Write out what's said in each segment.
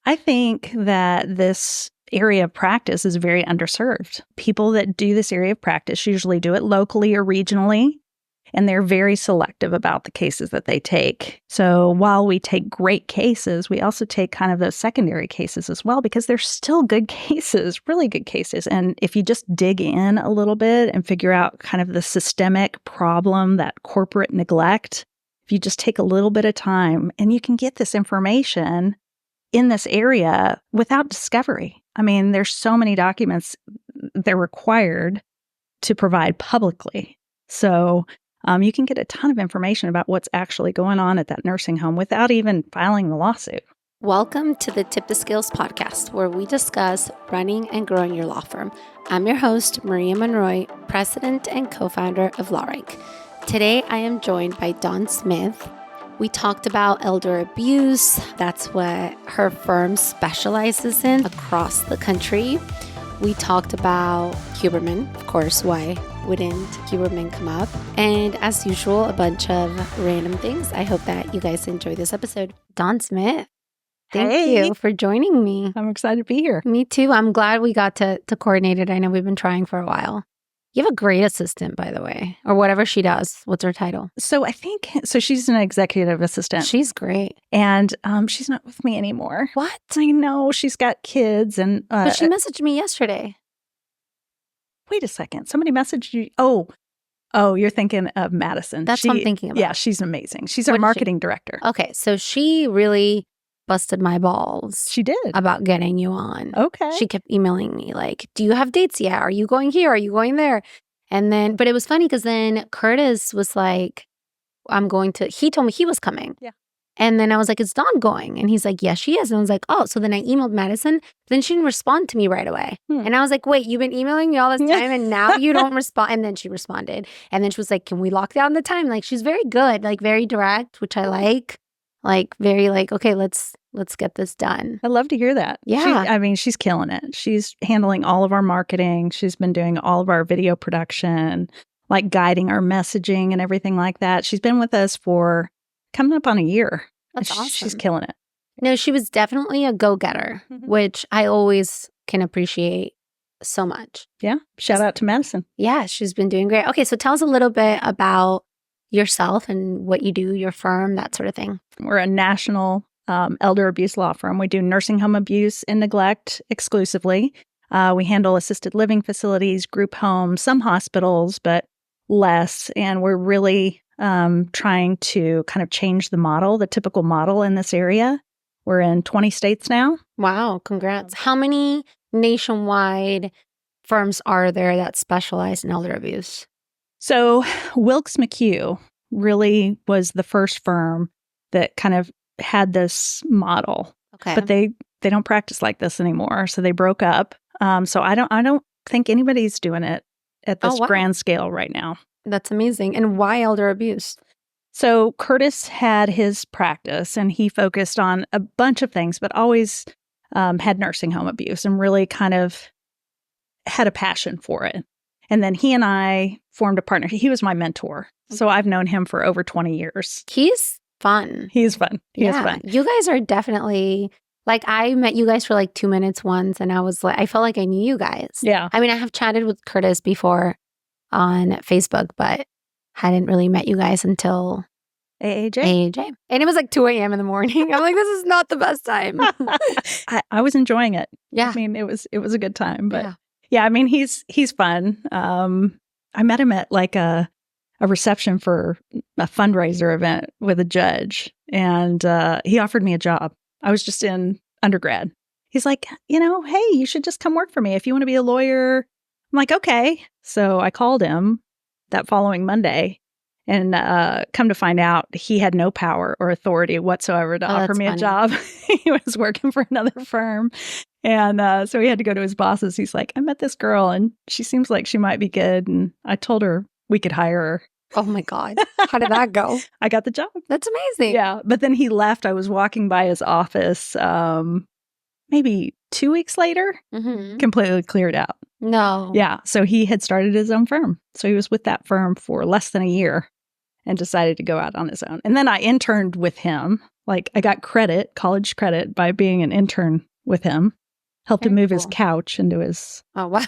I think that this area of practice is very underserved. People that do this area of practice usually do it locally or regionally, and they're very selective about the cases that they take. So while we take great cases, we also take kind of those secondary cases as well, because they're still good cases, really good cases. And if you just dig in a little bit and figure out kind of the systemic problem, that corporate neglect, if you just take a little bit of time and you can get this information in this area without discovery. I mean, there's so many documents they're required to provide publicly. So you can get a ton of information about what's actually going on at that nursing home without even filing the lawsuit. Welcome to the Tip the Scales podcast, where we discuss running and growing your law firm. I'm your host, Maria Monroy, president and co-founder of LawRank. Today, I am joined by Dawn Smith. We talked about elder abuse. That's what her firm specializes in across the country. We talked about Huberman, of course. Why wouldn't Huberman come up? And as usual, a bunch of random things. I hope that you guys enjoy this episode. Dawn Smith, thank you for joining me. I'm excited to be here. Me too. I'm glad we got to coordinate it. I know we've been trying for a while. You have a great assistant, by the way, or whatever she does. What's her title? So she's an executive assistant. She's great. And she's not with me anymore. What? I know, she's got kids. But she messaged me yesterday. Wait a second. Somebody messaged you. Oh, you're thinking of Madison. That's what I'm thinking about. Yeah, she's amazing. She's our marketing director. Okay, so she really busted my balls. She did. About getting you on. Okay. She kept emailing me like, do you have dates yet? Are you going here? Are you going there? And then, but it was funny because then Curtis was like, he told me he was coming. Yeah. And then I was like, is Dawn going? And he's like, yes, she is. And I was like, oh, so then I emailed Madison. Then she didn't respond to me right away. And I was like, wait, you've been emailing me all this time and now you don't respond. And then she responded. And then she was like, can we lock down the time? Like, she's very good, like very direct, which I like very like, okay, let's get this done. I love to hear that. Yeah. She's killing it. She's handling all of our marketing. She's been doing all of our video production, like guiding our messaging and everything like that. She's been with us for coming up on a year. That's awesome. She's killing it. No, she was definitely a go-getter, which I always can appreciate so much. Yeah. Shout out to Madison. Yeah, she's been doing great. Okay, so tell us a little bit about yourself and what you do, your firm, that sort of thing. We're a national elder abuse law firm. We do nursing home abuse and neglect exclusively. We handle assisted living facilities, group homes, some hospitals, but less. And we're really trying to kind of change the typical model in this area. We're in 20 states now. Wow, congrats. How many nationwide firms are there that specialize in elder abuse? So Wilkes McHugh really was the first firm that kind of had this model. Okay. But they don't practice like this anymore. So they broke up. So I don't think anybody's doing it at this grand scale right now. That's amazing. And why elder abuse? So Curtis had his practice and he focused on a bunch of things, but always had nursing home abuse and really kind of had a passion for it. And then he and I formed a partnership. He was my mentor. So I've known him for over 20 years. He's fun. He is fun. He is fun. You guys are definitely, like, I met you guys for like 2 minutes once and I was like, I felt like I knew you guys. Yeah. I mean, I have chatted with Curtis before on Facebook, but hadn't really met you guys until AAJ. And it was like 2 a.m. in the morning. I'm like, this is not the best time. I was enjoying it. Yeah. I mean, it was a good time, but yeah, I mean, he's fun. I met him at like a reception for a fundraiser event with a judge, and he offered me a job. I was just in undergrad. He's like, hey, you should just come work for me if you want to be a lawyer. I'm like, okay. So I called him that following Monday, and come to find out he had no power or authority whatsoever to offer me a job. He was working for another firm. And so he had to go to his bosses. He's like, I met this girl and she seems like she might be good. And I told her we could hire her. Oh my God. How did that go? I got the job. That's amazing. Yeah. But then he left. I was walking by his office maybe 2 weeks later, completely cleared out. No. Yeah. So he had started his own firm. So he was with that firm for less than a year and decided to go out on his own. And then I interned with him Like I got college credit by being an intern with him. Helped him move his couch into his Oh, wow.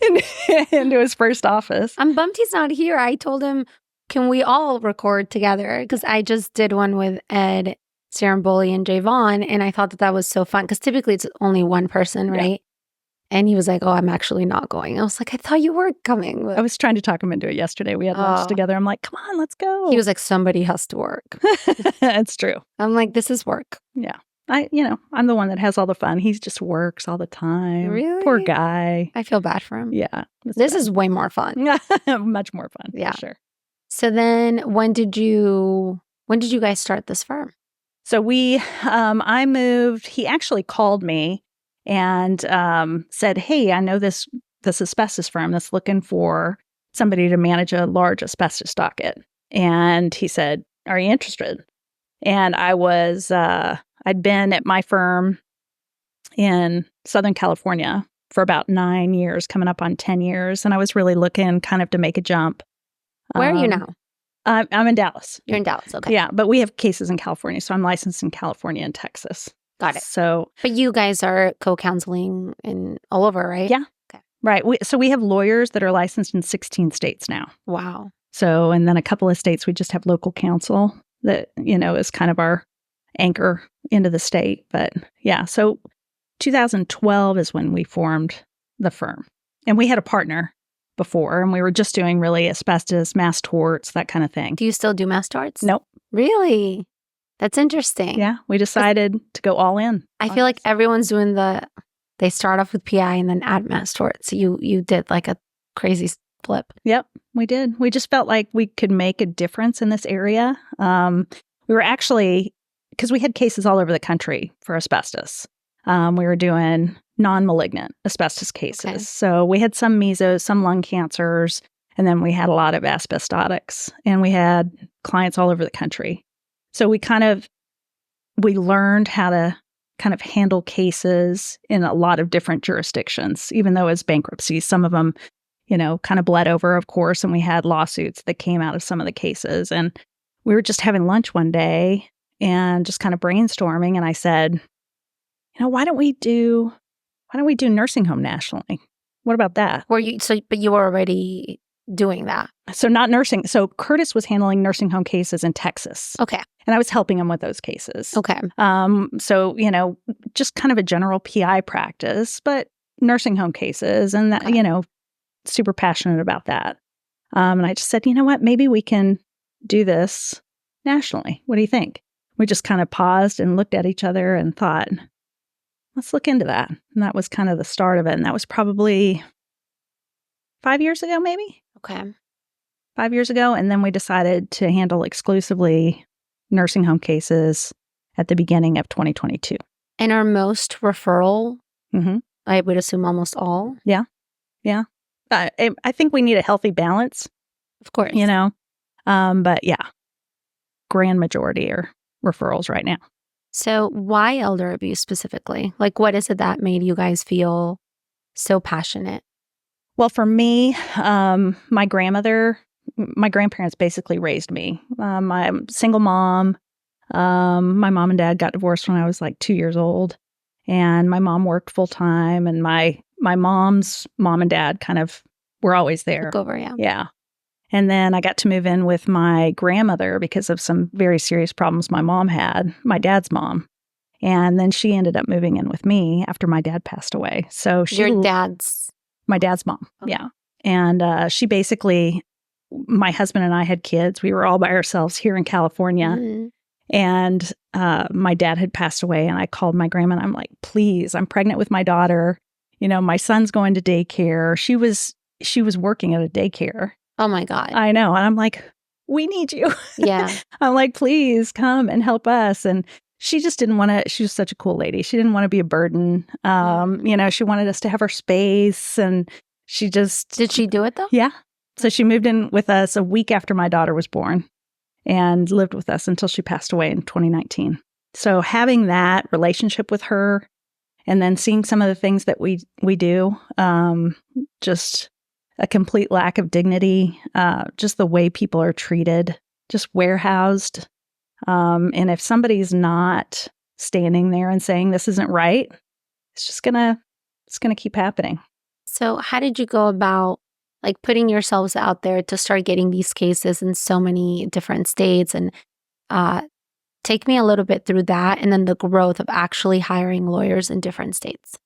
into his first office. I'm bummed he's not here. I told him, can we all record together? Because I just did one with Ed, Saramboli, and Javon, and I thought that was so fun. Because typically it's only one person, right? Yeah. And he was like, oh, I'm actually not going. I was like, I thought you were coming. I was trying to talk him into it yesterday. We had lunch together. I'm like, come on, let's go. He was like, somebody has to work. It's true. I'm like, this is work. Yeah. I'm the one that has all the fun. He just works all the time. Really? Poor guy. I feel bad for him. Yeah. This is way more fun. Much more fun. Yeah. For sure. So then when did you guys start this firm? So I moved, he actually called me and said, hey, I know this asbestos firm that's looking for somebody to manage a large asbestos docket. And he said, are you interested? And I was, I'd been at my firm in Southern California for about 9 years, coming up on 10 years. And I was really looking kind of to make a jump. Where are you now? I'm in Dallas. You're in Dallas, okay. Yeah, but we have cases in California. So I'm licensed in California and Texas. Got it. So, but you guys are co-counseling in all over, right? Yeah. Okay. Right. So we have lawyers that are licensed in 16 states now. Wow. So, and then a couple of states, we just have local counsel that, is kind of our anchor into the state. But yeah, so 2012 is when we formed the firm. And we had a partner before, and we were just doing really asbestos, mass torts, that kind of thing. Do you still do mass torts? Nope. Really? That's interesting. Yeah, we decided to go all in. I feel like everyone's doing they start off with PI and then add mass torts. You did like a crazy flip. Yep, we did. We just felt like we could make a difference in this area. We were actually, because we had cases all over the country for asbestos. We were doing non-malignant asbestos cases. Okay. So we had some mesos, some lung cancers, and then we had a lot of asbestotics. And we had clients all over the country. So we learned how to kind of handle cases in a lot of different jurisdictions, even though as bankruptcies, some of them, kind of bled over, of course, and we had lawsuits that came out of some of the cases. And we were just having lunch one day and just kind of brainstorming. And I said, why don't we do nursing home nationally? What about that? But you were already doing that. So not nursing. So Curtis was handling nursing home cases in Texas. Okay. And I was helping him with those cases. Okay. So, just kind of a general PI practice, but nursing home cases and that, okay. Super passionate about that. And I just said, you know what, maybe we can do this nationally. What do you think? We just kind of paused and looked at each other and thought, let's look into that. And that was kind of the start of it. And that was probably 5 years ago, maybe. Okay. 5 years ago. And then we decided to handle exclusively nursing home cases at the beginning of 2022. And are most referral? Mm-hmm. I would assume almost all. Yeah. Yeah. I think we need a healthy balance. Of course. But yeah, grand majority are referrals right now. So why elder abuse specifically? Like, what is it that made you guys feel so passionate? Well, for me, my grandparents basically raised me. I'm a single mom. My mom and dad got divorced when I was like 2 years old. And my mom worked full time. And my mom's mom and dad kind of were always there. Took over, yeah. Yeah. And then I got to move in with my grandmother because of some very serious problems my mom had, my dad's mom. And then she ended up moving in with me after my dad passed away. So my dad's mom. Okay. Yeah. And she basically, my husband and I had kids. We were all by ourselves here in California. Mm-hmm. And my dad had passed away. And I called my grandma and I'm like, please, I'm pregnant with my daughter. My son's going to daycare. She was working at a daycare. Oh my God. I know. And I'm like, we need you. Yeah. I'm like, please come and help us. And she just didn't want to, she was such a cool lady. She didn't want to be a burden. She wanted us to have our space and she just. Did she do it though? Yeah. So she moved in with us a week after my daughter was born and lived with us until she passed away in 2019. So having that relationship with her and then seeing some of the things that we do, just a complete lack of dignity, just the way people are treated, just warehoused. And if somebody's not standing there and saying this isn't right, it's gonna keep happening. So how did you go about like putting yourselves out there to start getting these cases in so many different states? And take me a little bit through that and then the growth of actually hiring lawyers in different states.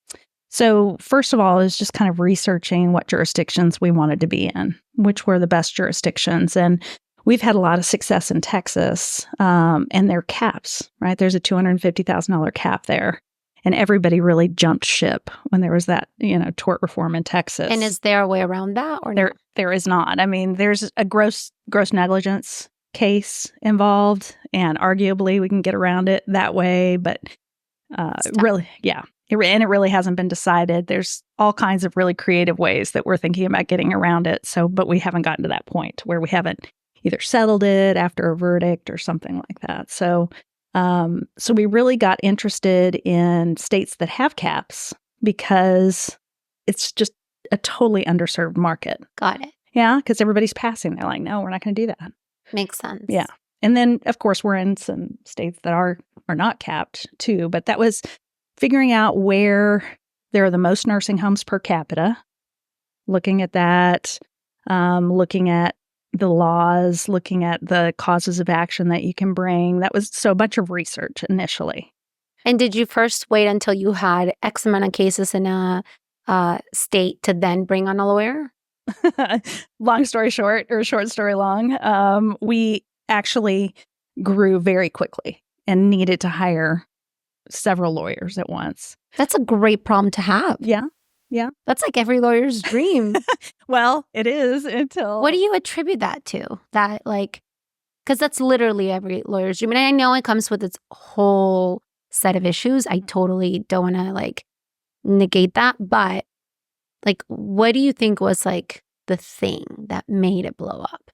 So first of all is just kind of researching what jurisdictions we wanted to be in, which were the best jurisdictions. And we've had a lot of success in Texas, and their caps, right? There's a $250,000 cap there. And everybody really jumped ship when there was that, tort reform in Texas. And is there a way around that or no? There is not. I mean, there's a gross negligence case involved, and arguably we can get around it that way. But really, yeah. And it really hasn't been decided. There's all kinds of really creative ways that we're thinking about getting around it. But we haven't gotten to that point where we haven't either settled it after a verdict or something like that. So we really got interested in states that have caps because it's just a totally underserved market. Got it. Yeah, because everybody's passing. They're like, no, we're not going to do that. Makes sense. Yeah. And then, of course, we're in some states that are not capped too. But that was figuring out where there are the most nursing homes per capita, looking at that, looking at the laws, looking at the causes of action that you can bring. That was so a bunch of research initially. And did you first wait until you had X amount of cases in a state to then bring on a lawyer? Long story short, or short story long, we actually grew very quickly and needed to hire several lawyers at once. That's a great problem to have. Yeah. Yeah. That's like every lawyer's dream. Well, it is until... What do you attribute that to? That because that's literally every lawyer's dream. And I know it comes with its whole set of issues. I totally don't want to negate that. But what do you think was the thing that made it blow up?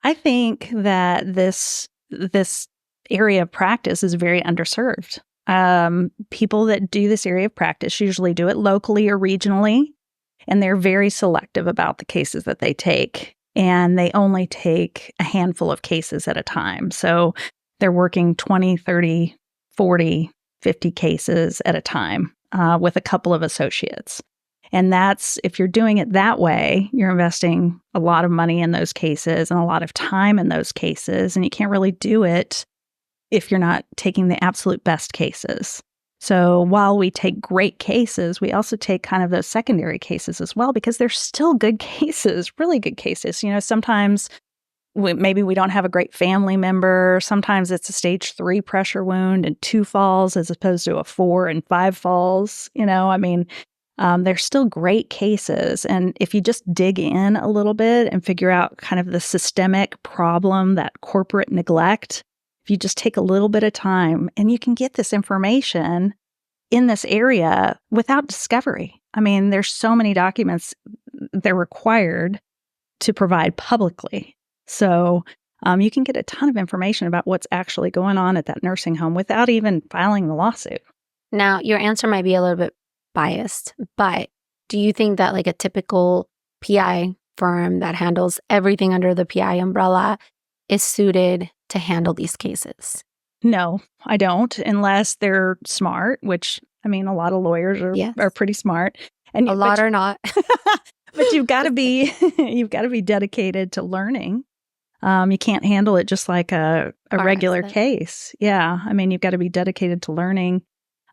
I think that this area of practice is very underserved. People that do this area of practice usually do it locally or regionally, and they're very selective about the cases that they take. And they only take a handful of cases at a time. So they're working 20, 30, 40, 50 cases at a time with a couple of associates. And if you're doing it that way, you're investing a lot of money in those cases and a lot of time in those cases. And you can't really do it if you're not taking the absolute best cases. So while we take great cases, we also take kind of those secondary cases as well, because they're still good cases, really good cases. Sometimes maybe we don't have a great family member. Sometimes it's a stage 3 pressure wound and 2 falls as opposed to a 4 and 5 falls. They're still great cases. And if you just dig in a little bit and figure out kind of the systemic problem, that corporate neglect, if you just take a little bit of time, and you can get this information in this area without discovery. I mean, there's so many documents they're required to provide publicly. So you can get a ton of information about what's actually going on at that nursing home without even filing the lawsuit. Now, your answer might be a little bit biased, but do you think that a typical PI firm that handles everything under the PI umbrella is suited to handle these cases? No, I don't, unless they're smart, which, I mean, a lot of lawyers are pretty smart. And a lot are not. But you've got to be dedicated to learning. You can't handle it just like a regular case. Yeah. I mean, you've got to be dedicated to learning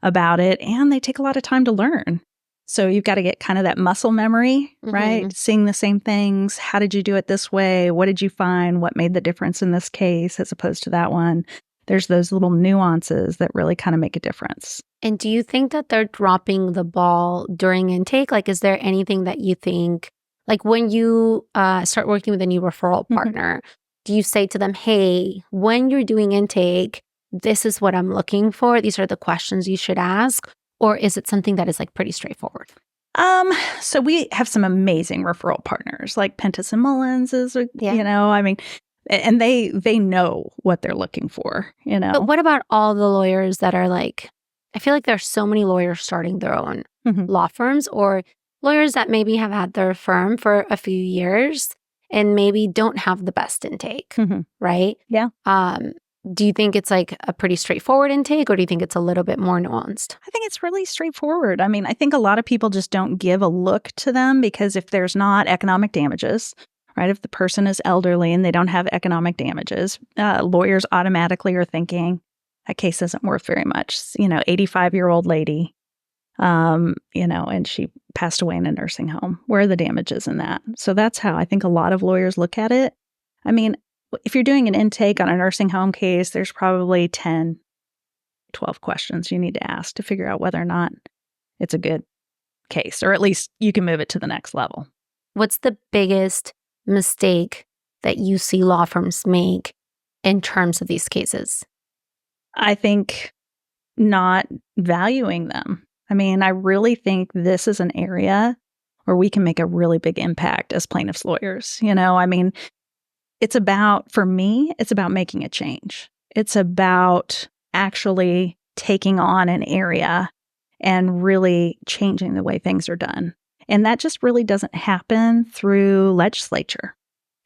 about it, and they take a lot of time to learn. So you've got to get kind of that muscle memory, right? Seeing the same things. How did you do it this way? What did you find? What made the difference in this case as opposed to that one? There's those little nuances that really kind of make a difference. And do you think that they're dropping the ball during intake? Is there anything that you think, when you start working with a new referral partner, do you say to them, hey, when you're doing intake, this is what I'm looking for. These are the questions you should ask. Or is it something that is pretty straightforward? So we have some amazing referral partners, like Pentis and Mullins I mean, and they know what they're looking for, But what about all the lawyers that are I feel like there's so many lawyers starting their own law firms, or lawyers that maybe have had their firm for a few years and maybe don't have the best intake, right? Yeah. Do you think it's like a pretty straightforward intake, or do you think it's a little bit more nuanced? I think it's really straightforward. I mean, I think a lot of people just don't give a look to them because if there's not economic damages, right? If the person is elderly and they don't have economic damages, lawyers automatically are thinking that case isn't worth very much. 85-year-old lady, and she passed away in a nursing home. Where are the damages in that? So that's how I think a lot of lawyers look at it. I mean, if you're doing an intake on a nursing home case, there's probably 10, 12 questions you need to ask to figure out whether or not it's a good case, or at least you can move it to the next level. What's the biggest mistake that you see law firms make in terms of these cases? I think not valuing them. I mean, I really think this is an area where we can make a really big impact as plaintiffs' lawyers. I mean, for me, it's about making a change. It's about actually taking on an area and really changing the way things are done. And that just really doesn't happen through legislature.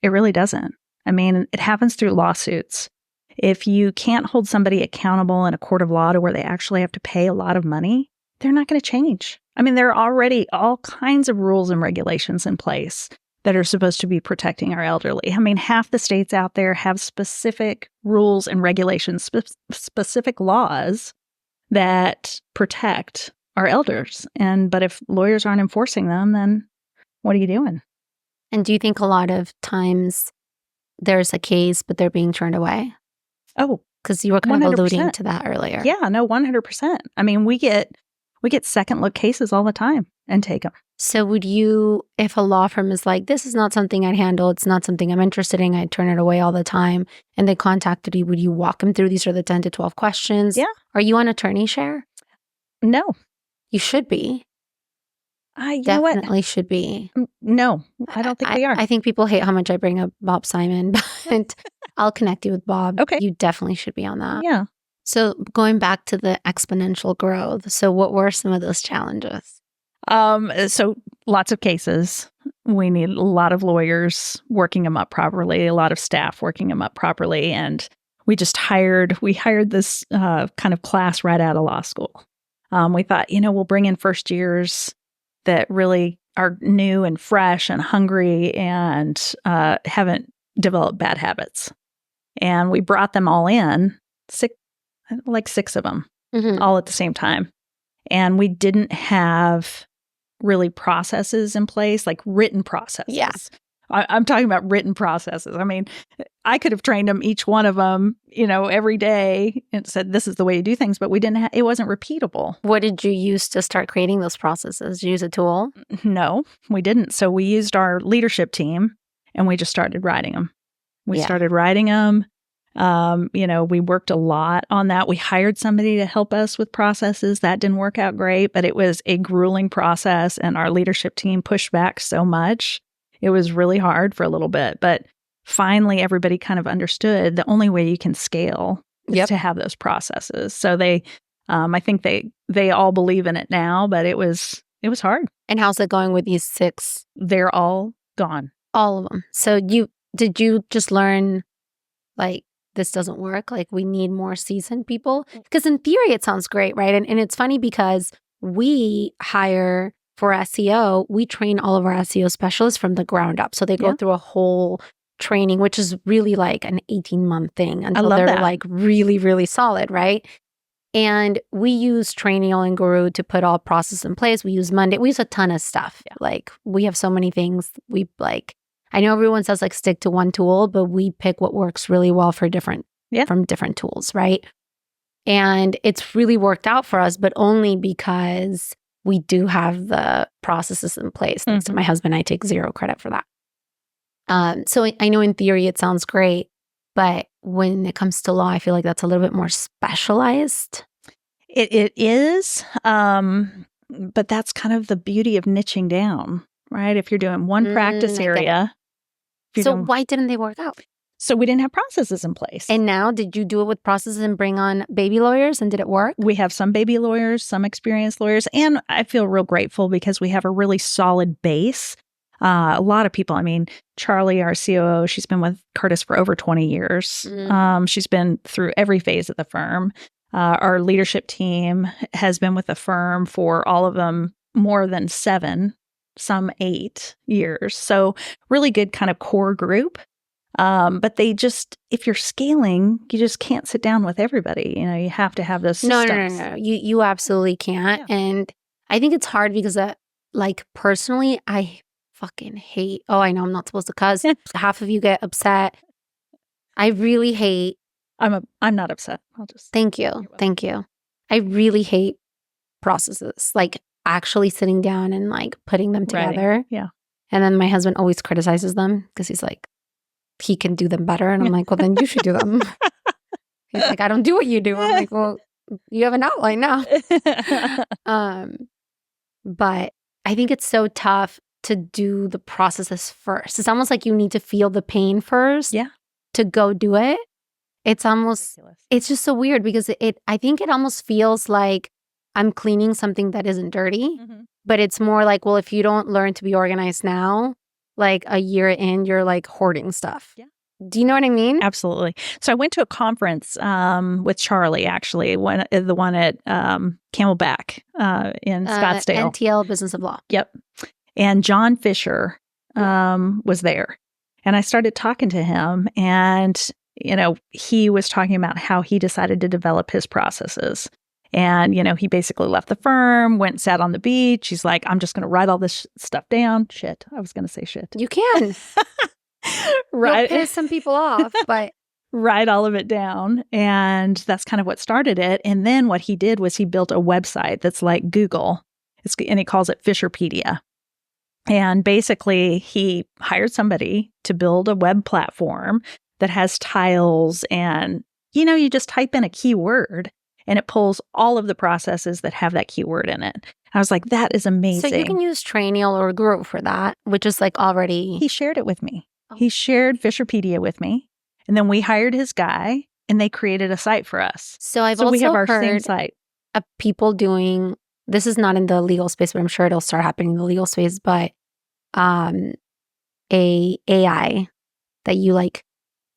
It really doesn't. I mean, it happens through lawsuits. If you can't hold somebody accountable in a court of law to where they actually have to pay a lot of money, they're not going to change. I mean, there are already all kinds of rules and regulations in place that are supposed to be protecting our elderly. I mean, half the states out there have specific rules and regulations, specific laws that protect our elders. But if lawyers aren't enforcing them, then what are you doing? And do you think a lot of times there's a case, but they're being turned away? Oh, because you were kind 100%. of alluding to that earlier. Yeah, no, 100%. I mean, we get second look cases all the time and take them. So would you, if a law firm is like, this is not something I'd handle, it's not something I'm interested in, I'd turn it away all the time, and they contacted you, would you walk them through these are the 10 to 12 questions? Yeah. Are you on attorney share? No. You should be. You Definitely should be. No, I don't think we are. I think people hate how much I bring up Bob Simon, but I'll connect you with Bob. Okay. You definitely should be on that. Yeah. So going back to the exponential growth, so what were some of those challenges? So lots of cases. We need a lot of lawyers working them up properly, a lot of staff working them up properly. And we hired this kind of class right out of law school. We thought, we'll bring in first years that really are new and fresh and hungry and haven't developed bad habits. And we brought them all in, six of them, all at the same time. And we didn't have really processes in place, like written processes. Yeah. I'm talking about written processes. I mean, I could have trained them, each one of them, every day and said, this is the way you do things, but we didn't it wasn't repeatable. What did you use to start creating those processes? Did you use a tool? No, we didn't. So we used our leadership team and we just started writing them. We started writing them. We worked a lot on that. We hired somebody to help us with processes. That didn't work out great, but it was a grueling process and our leadership team pushed back so much. It was really hard for a little bit, but finally everybody kind of understood the only way you can scale is to have those processes. So I think they all believe in it now, but it was hard. And how's it going with these 6? They're all gone. All of them. So did you just learn like this doesn't work? Like we need more seasoned people? Because in theory it sounds great, right? And it's funny because we hire for SEO, we train all of our SEO specialists from the ground up. So they go through a whole training, which is really like an 18-month thing until they're like really, really solid, right? And we use Trainual and Guru to put all process in place. We use Monday. We use a ton of stuff. Yeah. Like we have so many things. I know everyone says like stick to one tool, but we pick what works really well for from different tools, right? And it's really worked out for us, but only because we do have the processes in place. Thanks to my husband, I take zero credit for that. So I know in theory it sounds great, but when it comes to law, I feel like that's a little bit more specialized. It is, but that's kind of the beauty of niching down, right? If you're doing one practice area. So why didn't they work out? So we didn't have processes in place. And now, did you do it with processes and bring on baby lawyers? And did it work? We have some baby lawyers, some experienced lawyers. And I feel real grateful because we have a really solid base A lot of people. I mean, Charlie, our COO, she's been with Curtis for over 20 years. She's been through every phase of the firm. Our leadership team has been with the firm for all of them more than 7, some 8 years. So really good kind of core group. But they just, if you're scaling, you just can't sit down with everybody. You have to have those systems. No. You absolutely can't. Yeah. And I think it's hard because like personally, I fucking hate, I know I'm not supposed to cuss. Half of you get upset. I really hate. I'm not upset. I'll just. Thank you. Thank you. I really hate processes, like actually sitting down and like putting them together. Writing. Yeah. And then my husband always criticizes them because he's like, he can do them better. And I'm like, well, then you should do them. He's like, I don't do what you do. I'm like, well, you have an outline now. But I think it's so tough to do the processes first. It's almost like you need to feel the pain first to go do it. It's almost, it's just so weird because I think it almost feels like I'm cleaning something that isn't dirty, but it's more like, well, if you don't learn to be organized now, like a year in, you're like hoarding stuff. Yeah. Do you know what I mean? Absolutely. So I went to a conference with Charlie, actually, the one at Camelback in Scottsdale. NTL Business of Law. Yep. And John Fisher was there. And I started talking to him, and, he was talking about how he decided to develop his processes. And, he basically left the firm, went and sat on the beach. He's like, I'm just going to write all this stuff down. Shit. I was going to say shit. You can. Right. You'll piss some people off, but. Write all of it down. And that's kind of what started it. And then what he did was he built a website that's like Google. And he calls it Fisherpedia. And basically, he hired somebody to build a web platform that has tiles. And, you just type in a keyword, and it pulls all of the processes that have that keyword in it. I was like, that is amazing. So you can use Trainual or Grow for that, which is like already. He shared it with me. He shared Fisherpedia with me. And then we hired his guy, and they created a site for us. So we have our same site of people doing, this is not in the legal space, but I'm sure it'll start happening in the legal space, but a AI that you like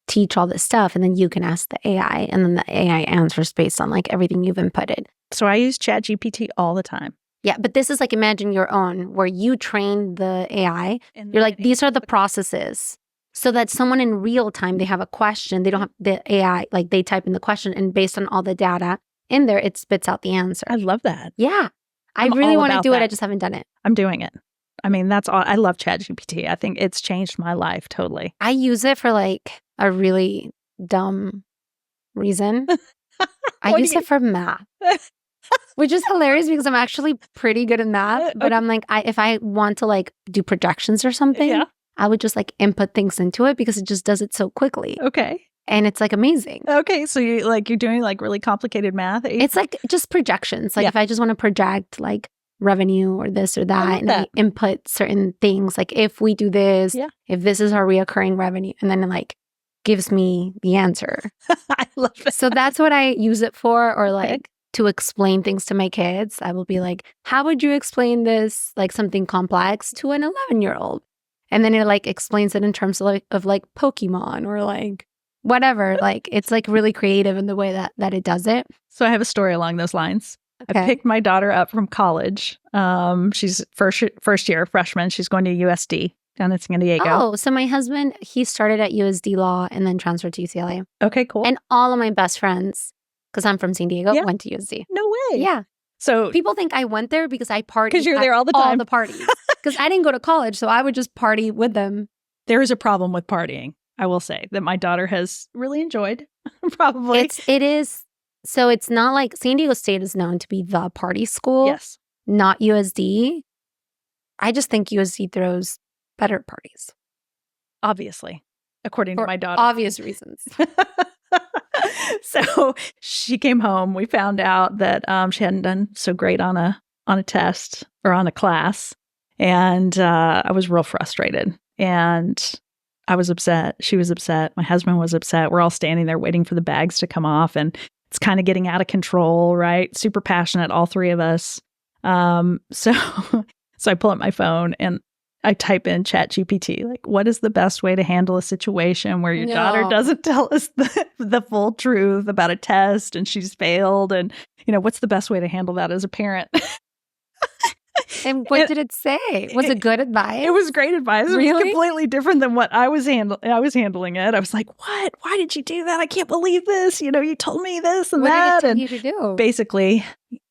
teach all this stuff, and then you can ask the AI, and then the AI answers based on like everything you've inputted. So I use ChatGPT all the time. Yeah, but this is like, imagine your own, where you train the AI. You're like, these are the processes. So that someone in real time, they have a question, they don't have the AI, like they type in the question, and based on all the data in there, it spits out the answer. I love that. Yeah. I really want to do it. I just haven't done it. I'm doing it. I mean, that's all. I love ChatGPT. I think it's changed my life totally. I use it for like a really dumb reason. I use it for math, which is hilarious because I'm actually pretty good at math. But I'm like, if I want to like do projections or something, I would just like input things into it because it just does it so quickly. Okay. And it's like amazing. Okay. So you're doing like really complicated math? It's like just projections. Like if I just want to project like revenue or this or that, and I input certain things, like if we do this, if this is our reoccurring revenue, and then it like gives me the answer. I love it. So that's what I use it for, or like to explain things to my kids. I will be like, how would you explain this, like something complex, to an 11-year-old? And then it like explains it in terms of like Pokemon or like whatever. Like it's like really creative in the way that it does it. So I have a story along those lines. Okay. I picked my daughter up from college. She's first year freshman. She's going to USD down in San Diego. Oh, so my husband, he started at USD Law and then transferred to UCLA. Okay, cool. And all of my best friends, because I'm from San Diego, went to USD. No way. Yeah. So people think I went there because I partied. Because you're there all the time. All the parties. Because I didn't go to college, so I would just party with them. There is a problem with partying, I will say, that my daughter has really enjoyed, probably. It is. So it's not like San Diego State is known to be the party school. Yes. Not USD. I just think USD throws better parties. Obviously, according to my daughter. Obvious reasons. So she came home. We found out that she hadn't done so great on a test or on a class. And I was real frustrated. And I was upset. She was upset. My husband was upset. We're all standing there waiting for the bags to come off. And it's kind of getting out of control, right? Super passionate, all three of us. So I pull up my phone and I type in ChatGPT, like, what is the best way to handle a situation where your daughter doesn't tell us the full truth about a test and she's failed? And, what's the best way to handle that as a parent? And what did it say? Was it good advice? It was great advice. Really? It was completely different than what I was handling it. I was like, what? Why did you do that? I can't believe this. You told me this and that. What did it tell you to do? Basically,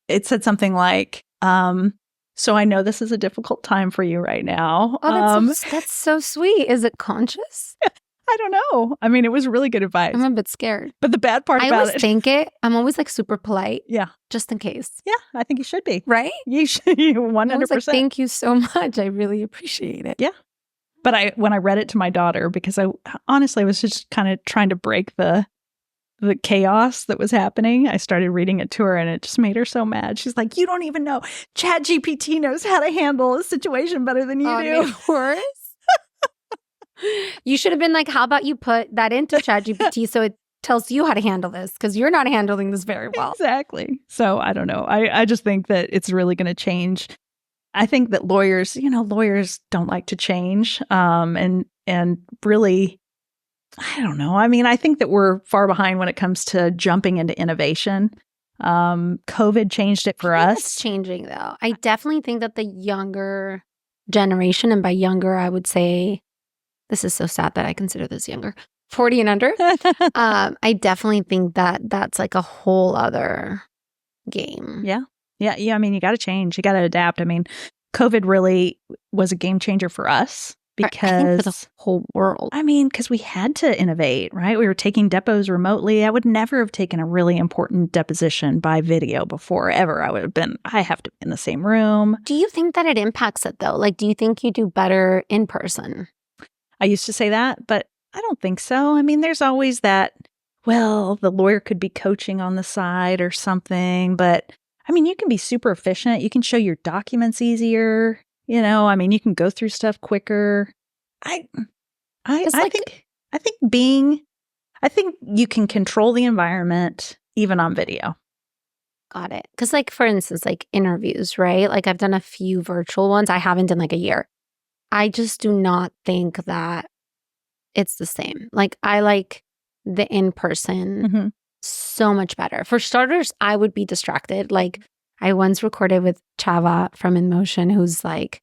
it said something like, so I know this is a difficult time for you right now. Oh, that's so sweet. Is it conscious? I don't know. I mean, it was really good advice. I'm a bit scared. But the bad part I about always it. think it. I'm always like super polite. Yeah. Just in case. Yeah, I think you should be. Right? You should. 100%. I was like, thank you so much. I really appreciate it. Yeah. But when I read it to my daughter, because I honestly was just kind of trying to break the chaos that was happening, I started reading it to her and it just made her so mad. She's like, you don't even know. ChatGPT knows how to handle a situation better than you do. Of course. You should have been like, how about you put that into ChatGPT so it tells you how to handle this because you're not handling this very well. Exactly. So I don't know. I just think that it's really going to change. I think that lawyers don't like to change. And really, I don't know. I mean, I think that we're far behind when it comes to jumping into innovation. COVID changed it for us. It's changing though. I definitely think that the younger generation, and by younger, I would say, this is so sad that I consider this younger, 40 and under. I definitely think that that's like a whole other game. Yeah. I mean, you got to change. You got to adapt. I mean, COVID really was a game changer for us because I think for the whole world. I mean, because we had to innovate, right? We were taking depos remotely. I would never have taken a really important deposition by video before ever. I have to be in the same room. Do you think that it impacts it though? Like, do you think you do better in person? I used to say that, but I don't think so. I mean, there's always that, well, the lawyer could be coaching on the side or something, but I mean, you can be super efficient. You can show your documents easier. I mean, you can go through stuff quicker. I think you can control the environment even on video. Got it. Because like, for instance, like interviews, right? Like I've done a few virtual ones. I haven't in like a year. I just do not think that it's the same. Like I like the in-person so much better. For starters, I would be distracted. Like I once recorded with Chava from In Motion, who's like,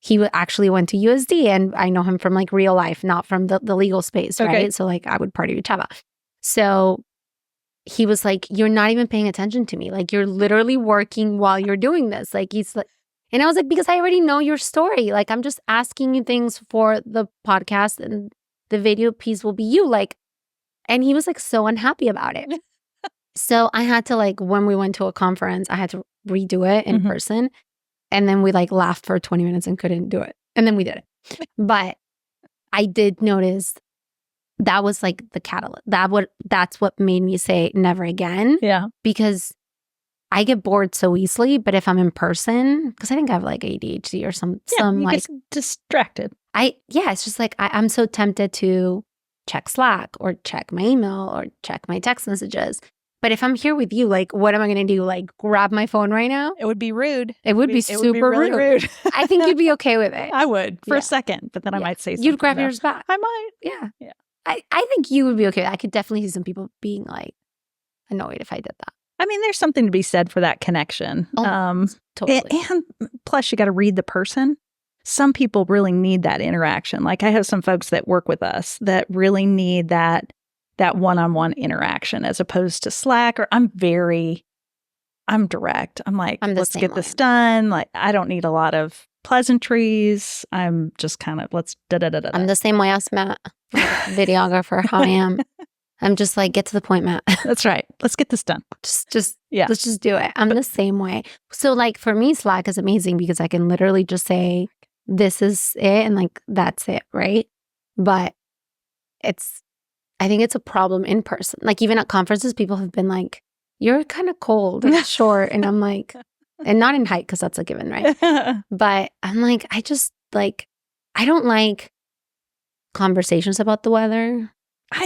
he actually went to USD and I know him from like real life, not from the legal space, right? Okay. So like I would party with Chava. So he was like, you're not even paying attention to me. Like you're literally working while you're doing this. Like he's like, and I was like, because I already know your story. Like, I'm just asking you things for the podcast and the video piece will be you. Like, and he was like so unhappy about it. So I had to like, when we went to a conference, I had to redo it in person. And then we like laughed for 20 minutes and couldn't do it. And then we did it. But I did notice that was like the catalyst. That's what made me say never again. Yeah. Because I get bored so easily, but if I'm in person, because I think I have like ADHD or some you like get distracted. It's just like I'm so tempted to check Slack or check my email or check my text messages. But if I'm here with you, like, what am I going to do? Like, grab my phone right now? It would be rude. It would be super really rude. I think you'd be okay with it. I would for a second, but then I might say something. You'd grab yours back. I might. Yeah. I think you would be okay. I could definitely see some people being like annoyed if I did that. I mean, there's something to be said for that connection. Totally. And plus, you got to read the person. Some people really need that interaction. Like I have some folks that work with us that really need that one-on-one interaction as opposed to Slack. Or I'm direct. I'm like, let's get this done. Like I don't need a lot of pleasantries. I'm just kind of let's da-da-da-da. I'm the same way as Matt, videographer, how I am. I'm just like, get to the point, Matt. That's right. Let's get this done. Let's just do it. I'm the same way. So like for me, Slack is amazing because I can literally just say, this is it. And like, that's it. Right. But I think it's a problem in person. Like even at conferences, people have been like, you're kind of cold and short. And I'm like, and not in height because that's a given, right? But I'm like, I don't like conversations about the weather.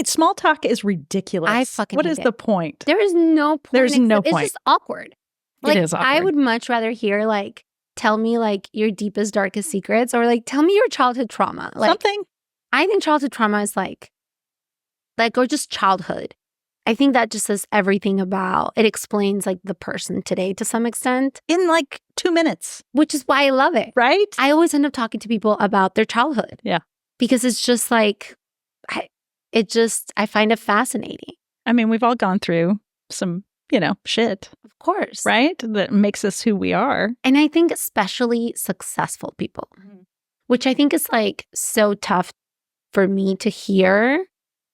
Small talk is ridiculous. I fucking What hate is it. the point? There is no point. There's no point. It's just awkward. Like, it is awkward. I would much rather hear like tell me like your deepest, darkest secrets, or like tell me your childhood trauma. Like, Something. I think childhood trauma is like, or just childhood. I think that just says everything about, it explains like the person today to some extent. In like 2 minutes. Which is why I love it. Right? I always end up talking to people about their childhood. Yeah. Because it's just like, I find it fascinating. I mean, we've all gone through some, shit. Of course. Right? That makes us who we are. And I think especially successful people, which I think is like so tough for me to hear,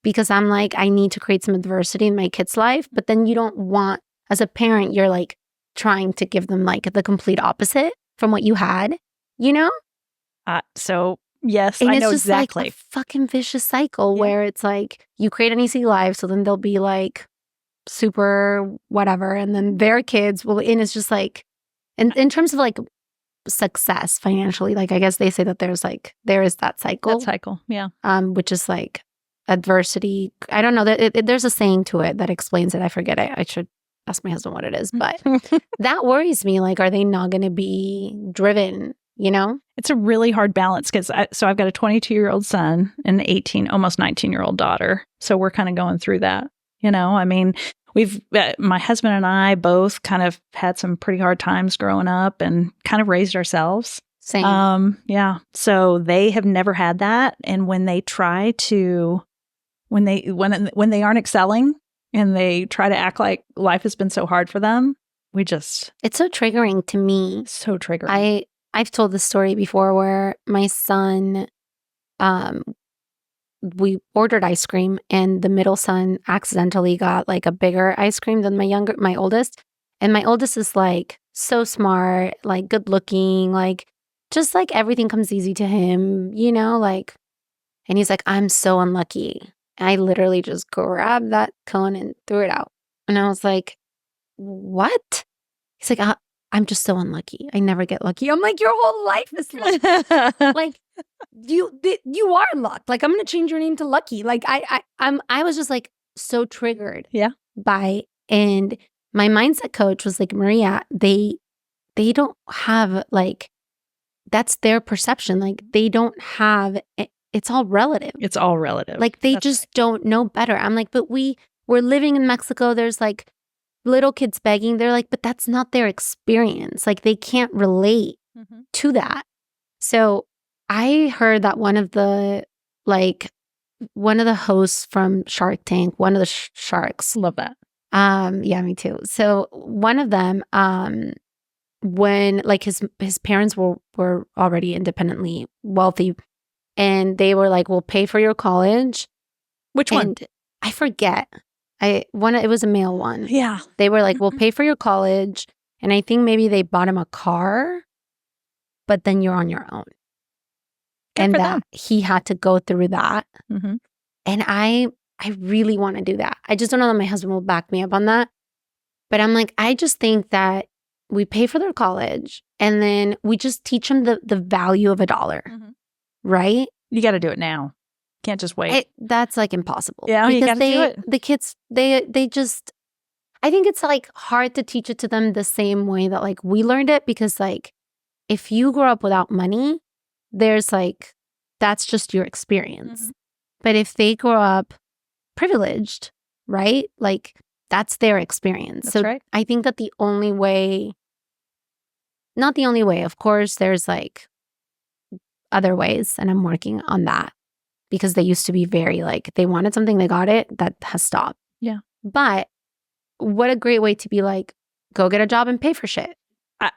because I'm like, I need to create some adversity in my kid's life. But then you don't want, as a parent, you're like trying to give them like the complete opposite from what you had, So yes, and I it's know just exactly. like a fucking vicious cycle where it's like you create an easy life, so then they'll be like super whatever, and then their kids will, and it's just like, in terms of like success financially, like I guess they say that there is that cycle. That cycle, yeah. Which is like adversity. I don't know, there's a saying to it that explains it. I forget it. I should ask my husband what it is, but that worries me. Like, are they not going to be driven? It's a really hard balance because I've got a 22-year-old son and an 18, almost 19-year-old daughter. So we're kind of going through that. I mean, we've my husband and I both kind of had some pretty hard times growing up and kind of raised ourselves. Same. Yeah. So they have never had that, and when they try to, when they aren't excelling and they try to act like life has been so hard for them, it's so triggering to me. So triggering. I've told this story before where my son, we ordered ice cream, and the middle son accidentally got like a bigger ice cream than my oldest. And my oldest is like so smart, like good looking, like just like everything comes easy to him, like, and he's like, I'm so unlucky. And I literally just grabbed that cone and threw it out. And I was like, what? He's like, I'm just so unlucky. I never get lucky. I'm like, your whole life is lucky. Like, you are luck. Like, I'm gonna change your name to Lucky. Like, I was just like so triggered. Yeah. And my mindset coach was like, Maria, they don't have like, that's their perception. Like, they don't have. It's all relative. It's all relative. Like, they just don't know better. I'm like, but we're living in Mexico. There's like little kids begging. They're like, but that's not their experience. Like, they can't relate to that. So I heard that one of the hosts from Shark Tank, one of the sharks. Love that. Yeah, me too. So one of them, when like his parents were already independently wealthy, and they were like, we'll pay for your college. Which one? And I forget. It was a male one. Yeah. They were like, we'll pay for your college. And I think maybe they bought him a car, but then you're on your own. And that he had to go through that. And I really want to do that. I just don't know that my husband will back me up on that. But I'm like, I just think that we pay for their college, and then we just teach them the value of $1. Right? You got to do it now. Can't just wait. That's like impossible. Yeah, you got to do it. The kids, they just, I think it's like hard to teach it to them the same way that like we learned it, because like if you grow up without money, there's like, that's just your experience. But if they grow up privileged, right? Like that's their experience. That's right. I think that not the only way, of course, there's like other ways, and I'm working on that, because they used to be very like, they wanted something, they got it. That has stopped. Yeah. But what a great way to be like, go get a job and pay for shit.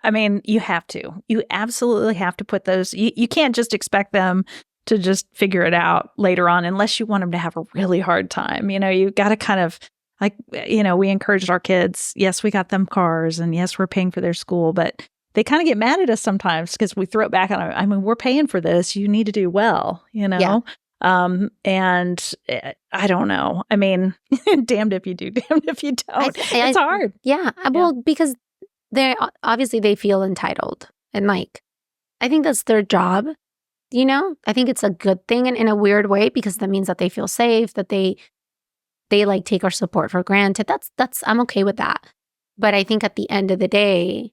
I mean, you have to. You absolutely have to put those. You can't just expect them to just figure it out later on, unless you want them to have a really hard time. You got to kind of like, we encouraged our kids. Yes, we got them cars, and yes, we're paying for their school, but they kind of get mad at us sometimes because we throw it back on them. I mean, we're paying for this. You need to do well, Yeah. And I don't know. I mean, damned if you do, damned if you don't. It's hard. Yeah. Well, because they feel entitled, and like, I think that's their job. I think it's a good thing in a weird way, because that means that they feel safe, that they like take our support for granted. That's I'm okay with that. But I think at the end of the day,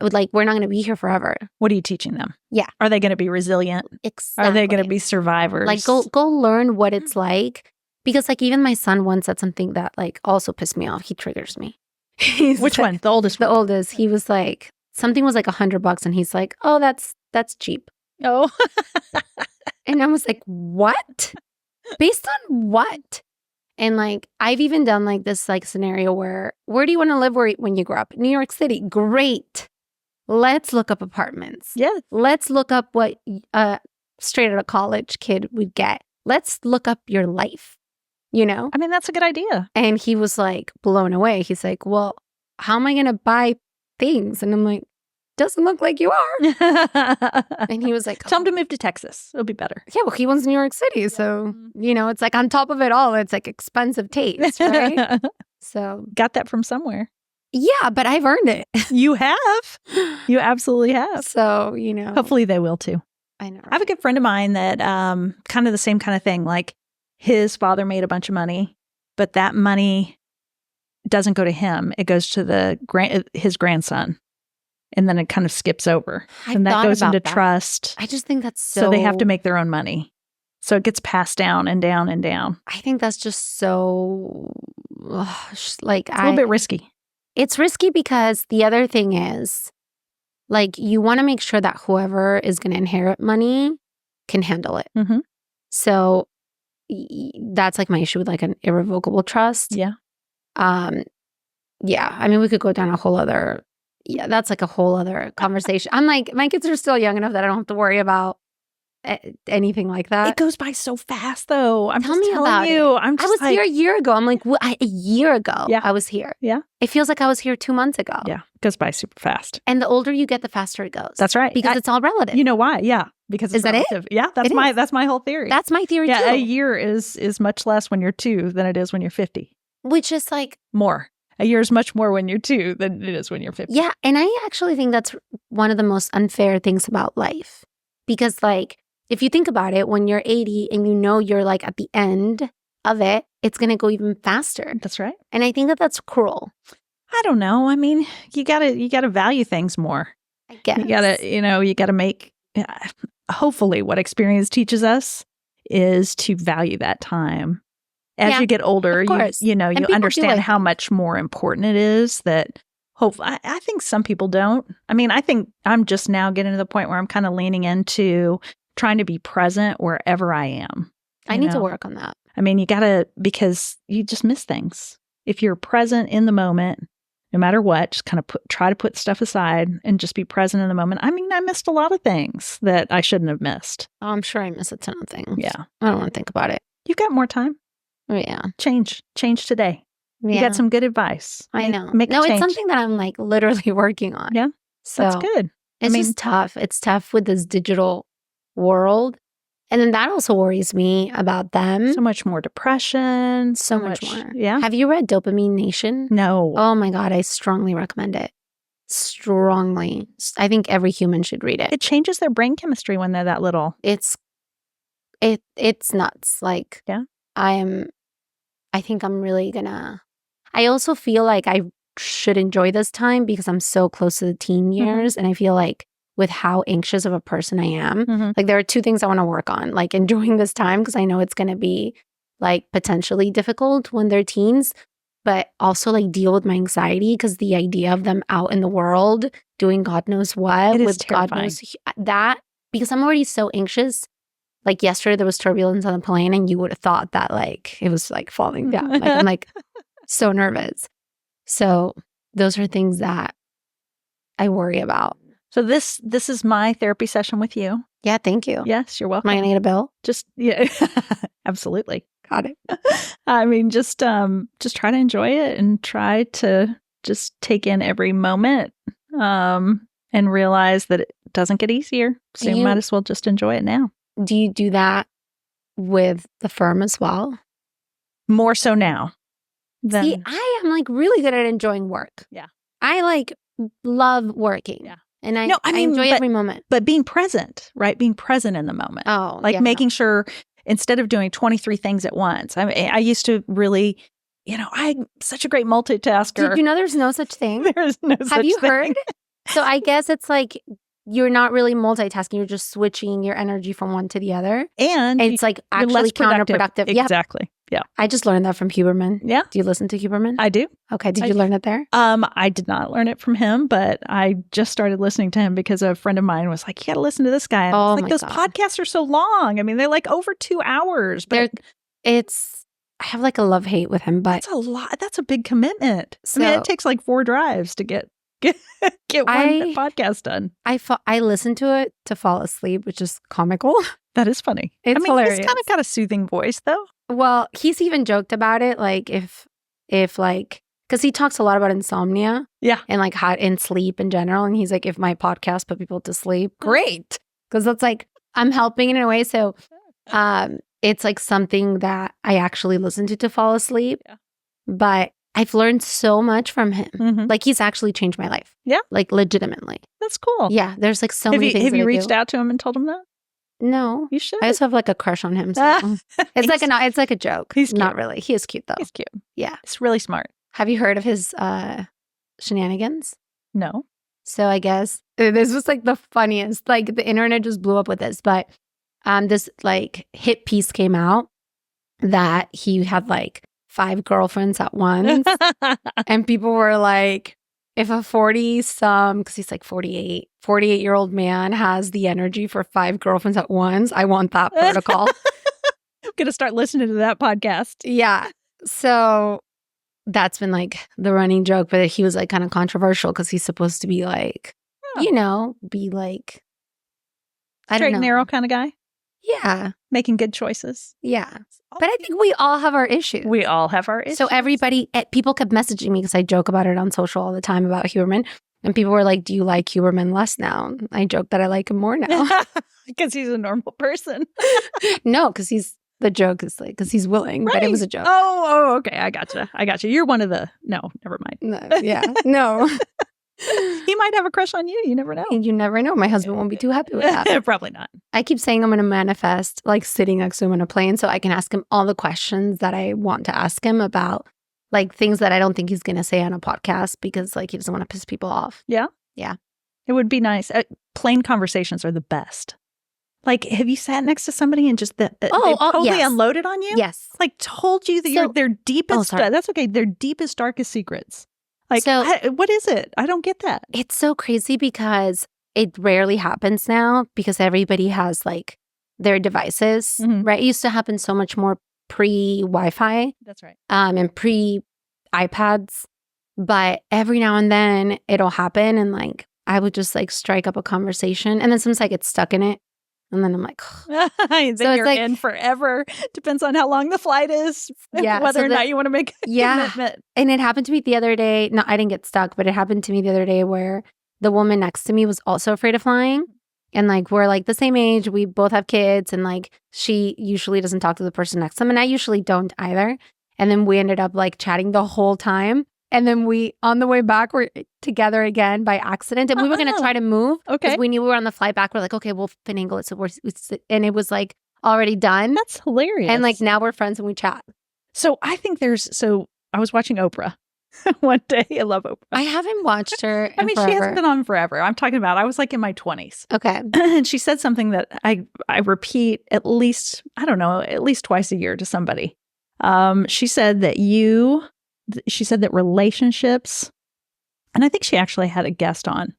like, we're not going to be here forever. What are you teaching them? Yeah. Are they going to be resilient? Exactly. Are they going to be survivors? Like, go learn what it's like. Because, like, even my son once said something that, like, also pissed me off. He triggers me. Which one? The oldest one? The oldest. He was like, something was like $100 and he's like, oh, that's cheap. Oh. And I was like, what? Based on what? And like, I've even done like this like scenario where do you want to live when you grow up? New York City. Great. Let's look up apartments. Yeah. Let's look up what straight out of college kid would get. Let's look up your life, you know? I mean, that's a good idea. And he was like blown away. He's like, well, how am I going to buy things? And I'm like, doesn't look like you are. And he was like, tell him to move to Texas. It'll be better. Yeah, well, he wants New York City. So, you know, it's like on top of it all, it's like expensive taste, right? So, got that from somewhere. Yeah, but I've earned it. You have. You absolutely have. So, you know. Hopefully they will too. I know. Right? I have a good friend of mine that kind of the same kind of thing. Like his father made a bunch of money, but that money doesn't go to him. It goes to his grandson. And then it kind of skips over. And that goes into trust. I just think that's so... So they have to make their own money. So it gets passed down and down and down. I think that's just so... like, it's a little bit risky. It's risky because the other thing is, like, you want to make sure that whoever is going to inherit money can handle it. Mm-hmm. So that's like my issue with like an irrevocable trust. Yeah. Yeah. I mean, we could go down a whole other... Yeah, that's like a whole other conversation. I'm like, my kids are still young enough that I don't have to worry about anything like that. It goes by so fast, though. Tell me about it. I was here a year ago. I'm like, a year ago, yeah. I was here. Yeah. It feels like I was here 2 months ago. Yeah, it goes by super fast. And the older you get, the faster it goes. That's right. Because it's all relative. You know why? Yeah. Because it's relative. That it? Yeah, that's my whole theory. That's my theory, too. Yeah, a year is much less when you're 2 than it is when you're 50. Which is like... More. A year is much more when you're 2 than it is when you're 50. Yeah, and I actually think that's one of the most unfair things about life. Because, like, if you think about it, when you're 80 and you know you're, like, at the end of it, it's going to go even faster. That's right. And I think that that's cruel. I don't know. I mean, you gotta value things more. I guess. You gotta make... hopefully what experience teaches us is to value that time. As you get older, you understand how much more important it is that I think some people don't. I mean, I think I'm just now getting to the point where I'm kind of leaning into trying to be present wherever I am. I need to work on that. I mean, because you just miss things. If you're present in the moment, no matter what, just kind of try to put stuff aside and just be present in the moment. I mean, I missed a lot of things that I shouldn't have missed. Oh, I'm sure I miss a ton of things. Yeah. I don't want to think about it. You've got more time. Yeah. Change today. Yeah. You got some good advice. I know. It's something that I'm like literally working on. Yeah. So that's good. It's just tough. It's tough with this digital world. And then that also worries me about them. So much more depression. So much more. Yeah. Have you read Dopamine Nation? No. Oh my God. I strongly recommend it. Strongly. I think every human should read it. It changes their brain chemistry when they're that little. It's nuts. Like, yeah. I think I'm really gonna... I also feel like I should enjoy this time because I'm so close to the teen years. Mm-hmm. And I feel like with how anxious of a person I am, like there are 2 things I want to work on. Like enjoying this time because I know it's going to be like potentially difficult when they're teens. But also like deal with my anxiety because the idea of them out in the world doing God knows what. It is with terrifying. God knows that. Because I'm already so anxious. Like yesterday there was turbulence on the plane and you would have thought that like it was like falling down. Like I'm like so nervous. So those are things that I worry about. So this is my therapy session with you. Yeah, thank you. Yes, you're welcome. Am I going to get a bill? Just yeah. Absolutely. Got it. I mean, just try to enjoy it and try to just take in every moment and realize that it doesn't get easier. So you might as well just enjoy it now. Do you do that with the firm as well? More so now. See, I am like really good at enjoying work. Yeah. I like love working. Yeah. And I enjoy every moment. But being present, right? Being present in the moment. Oh, making sure instead of doing 23 things at once. I used to really, I'm such a great multitasker. Did you know there's no such thing? There's no such thing. Have you heard? So I guess it's like you're not really multitasking. You're just switching your energy from one to the other. And it's like you're actually less productive. counterproductive. Yeah. Exactly. Yeah. I just learned that from Huberman. Yeah. Do you listen to Huberman? I do. Okay. Did you learn it there? I did not learn it from him, but I just started listening to him because a friend of mine was like, you got to listen to this guy. And I was like, those podcasts are so long. I mean, they're like over 2 hours. But I have like a love-hate with him, but that's a lot. That's a big commitment. So, I mean, it takes like 4 drives to get one podcast done. I listen to it to fall asleep, which is comical. That is funny. It's hilarious. He's kind of got a soothing voice, though. Well, he's even joked about it, like if like, because he talks a lot about insomnia, and like how in sleep in general, and he's like, if my podcast put people to sleep, great, because that's like I'm helping in a way. So, it's like something that I actually listen to fall asleep. Yeah. But I've learned so much from him. Mm-hmm. Like he's actually changed my life. Yeah, like legitimately. That's cool. Yeah, there's like so many things. Have you reached out to him and told him that? No, you should. I just have like a crush on him. So. It's like a joke. He's cute. Not really. He is cute though. He's cute. Yeah, he's really smart. Have you heard of his shenanigans? No. So I guess this was like the funniest. Like the internet just blew up with this, but this like hit piece came out that he had like 5 girlfriends at once, and people were like, if a 40-some, because he's like 48-year-old man has the energy for 5 girlfriends at once, I want that protocol. I'm going to start listening to that podcast. Yeah. So that's been like the running joke, but he was like kind of controversial because he's supposed to be like, be like, I don't know. Straight and narrow kind of guy. Yeah. Making good choices. Yeah. But I think we all have our issues. We all have our issues. So people kept messaging me because I joke about it on social all the time about Huberman. And people were like, do you like Huberman less now? I joke that I like him more now. Because he's a normal person. No, because the joke is like, because he's willing, right. But it was a joke. Oh, okay. I gotcha. You're one of the, no, never mind. No, yeah, no. He might have a crush on you. You never know. You never know. My husband won't be too happy with that. Probably not. I keep saying I'm going to manifest like sitting next to him on a plane so I can ask him all the questions that I want to ask him about like things that I don't think he's going to say on a podcast because like he doesn't want to piss people off. Yeah? Yeah. It would be nice. Plane conversations are the best. Like, have you sat next to somebody and just they totally unloaded on you? Yes. Like told you that their deepest, that's okay, their deepest, darkest secrets. Like, what is it? I don't get that. It's so crazy because it rarely happens now because everybody has like their devices, right? It used to happen so much more pre-Wi-Fi. That's right. And pre-iPads. But every now and then it'll happen and like I would just like strike up a conversation and then sometimes I get stuck in it. And then I'm like, then so you're like, in forever. Depends on how long the flight is. Yeah, whether or not you want to make a commitment. And it happened to me the other day. No, I didn't get stuck, but it happened to me the other day where the woman next to me was also afraid of flying. And like, we're like the same age. We both have kids. And like, she usually doesn't talk to the person next to them. And I usually don't either. And then we ended up like chatting the whole time. And then on the way back, we're together again by accident. And we were going to try to move. Okay. Because we knew we were on the flight back. We're like, okay, we'll finagle it. So and it was like already done. That's hilarious. And like now we're friends and we chat. So I think I was watching Oprah one day. I love Oprah. I haven't watched her I mean, forever. She hasn't been on forever. I'm talking about, I was like in my 20s. Okay. And she said something that I repeat at least twice a year to somebody. She said that relationships, and I think she actually had a guest on,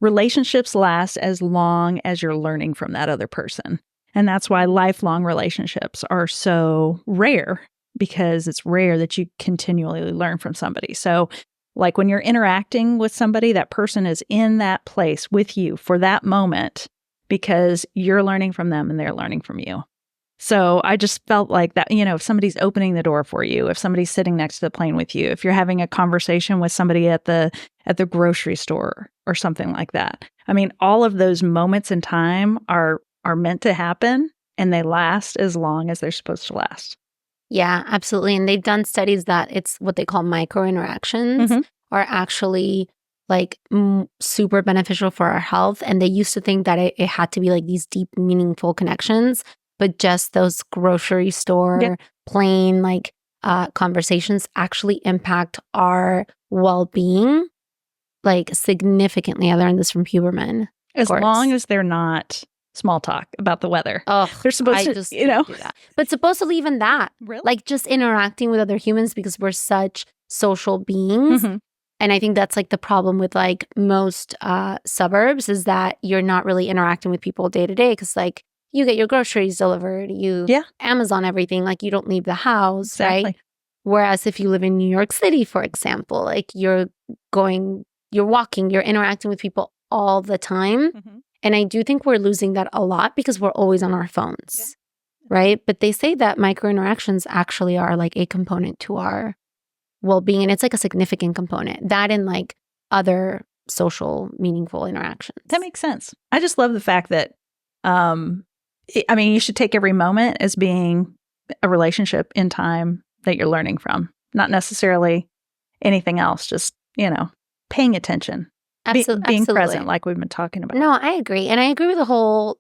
relationships last as long as you're learning from that other person. And that's why lifelong relationships are so rare, because it's rare that you continually learn from somebody. So like when you're interacting with somebody, that person is in that place with you for that moment because you're learning from them and they're learning from you. So I just felt like that, if somebody's opening the door for you, if somebody's sitting next to the plane with you, if you're having a conversation with somebody at the grocery store or something like that. I mean, all of those moments in time are meant to happen and they last as long as they're supposed to last. Yeah, absolutely. And they've done studies that it's what they call micro interactions are actually like super beneficial for our health. And they used to think that it had to be like these deep, meaningful connections. But just those grocery store, plain like conversations actually impact our well-being like significantly. I learned this from Huberman. As long as they're not small talk about the weather. Oh, they're supposed to, just you know. do that. But supposedly even that, Really? like just interacting with other humans because we're such social beings. Mm-hmm. And I think that's like the problem with like most suburbs is that you're not really interacting with people day to day because like you get your groceries delivered, you Amazon everything, like you don't leave the house, right? Whereas if you live in New York City, for example, like you're walking, you're interacting with people all the time. Mm-hmm. And I do think we're losing that a lot because we're always on our phones, right? But they say that micro interactions actually are like a component to our well-being, and it's like a significant component. That and like other social, meaningful interactions. That makes sense. I just love the fact that, you should take every moment as being a relationship in time that you're learning from, not necessarily anything else, just, paying attention. Being present, like we've been talking about. No, I agree. And I agree with the whole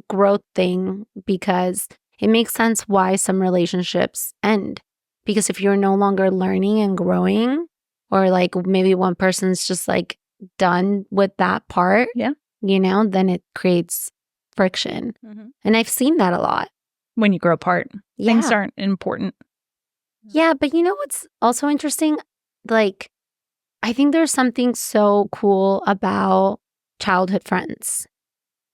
growth thing because it makes sense why some relationships end. Because if you're no longer learning and growing, or like maybe one person's just like done with that part, then it creates friction. Mm-hmm. And I've seen that a lot. When you grow apart, things aren't important. Yeah, but what's also interesting? Like, I think there's something so cool about childhood friends.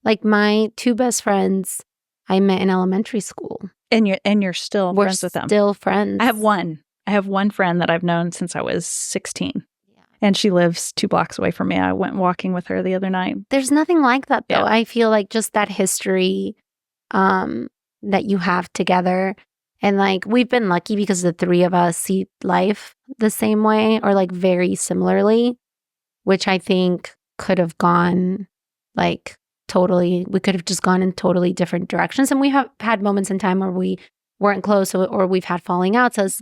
Like my two best friends I met in elementary school. And you're still friends with them. We're still friends. I have one friend that I've known since I was 16. Yeah. And she lives 2 blocks away from me. I went walking with her the other night. There's nothing like that though. Yeah. I feel like just that history that you have together. And like we've been lucky because the 3 of us see life the same way or like very similarly, which I think could have gone like we could have just gone in totally different directions. And we have had moments in time where we weren't close or we've had falling outs as,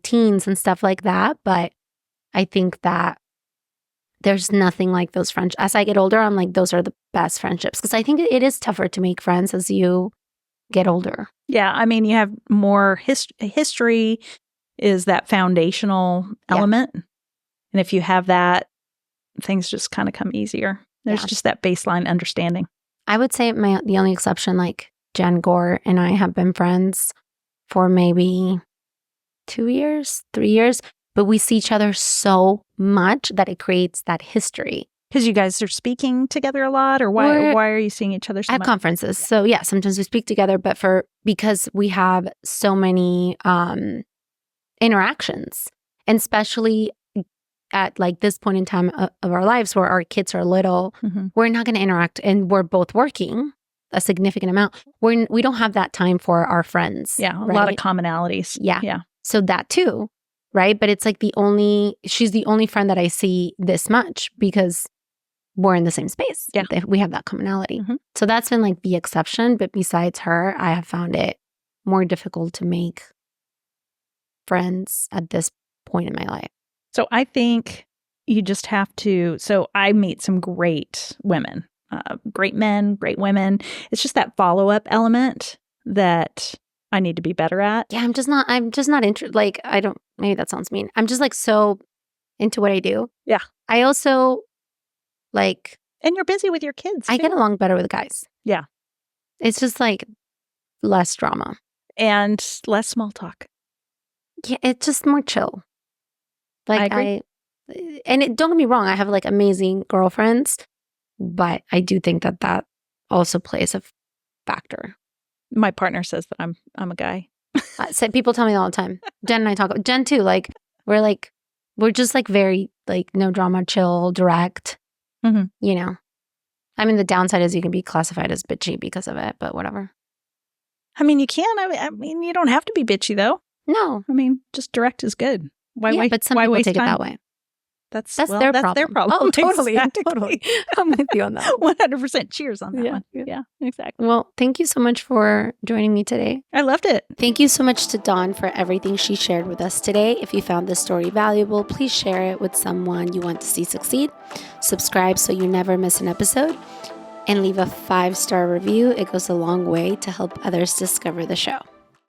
teens and stuff like that. But I think that there's nothing like those friendships. As I get older, I'm like, those are the best friendships. Because I think it is tougher to make friends as you get older. Yeah. You have more history is that foundational element. And if you have that, things just kind of come easier. There's just that baseline understanding. I would say the only exception, like Jen Gore and I have been friends for maybe 2 years, 3 years, but we see each other so much that it creates that history. Because you guys are speaking together a lot, or why are you seeing each other so much? At conferences. So sometimes we speak together, but because we have so many interactions, and especially at like this point in time of our lives where our kids are little, we're not going to interact, and we're both working a significant amount. We don't have that time for our friends. Yeah, a lot of commonalities. Yeah. So that too, right? But it's like she's the only friend that I see this much because we're in the same space. Yeah. We have that commonality. Mm-hmm. So that's been like the exception. But besides her, I have found it more difficult to make friends at this point in my life. So I think you just have to. So I meet some great women, great men, great women. It's just that follow-up element that I need to be better at. Yeah, I'm just not interested. Like, maybe that sounds mean. I'm just like so into what I do. Yeah. I also like. And you're busy with your kids. I get along better with guys. Yeah. It's just like less drama. And less small talk. Yeah, it's just more chill. Like don't get me wrong, I have like amazing girlfriends, but I do think that also plays a factor. My partner says that I'm a guy. People tell me all the time. Jen and I talk about Jen too. Like we're just like very like no drama, chill, direct. Mm-hmm. The downside is you can be classified as bitchy because of it, but whatever. You can. You don't have to be bitchy though. No. Just direct is good. But some people take it that way. That's their problem. Oh, totally. Exactly. Totally. I'm with you on that. 100% cheers on that one. Yeah, exactly. Well, thank you so much for joining me today. I loved it. Thank you so much to Dawn for everything she shared with us today. If you found this story valuable, please share it with someone you want to see succeed. Subscribe so you never miss an episode. And leave a 5-star review. It goes a long way to help others discover the show.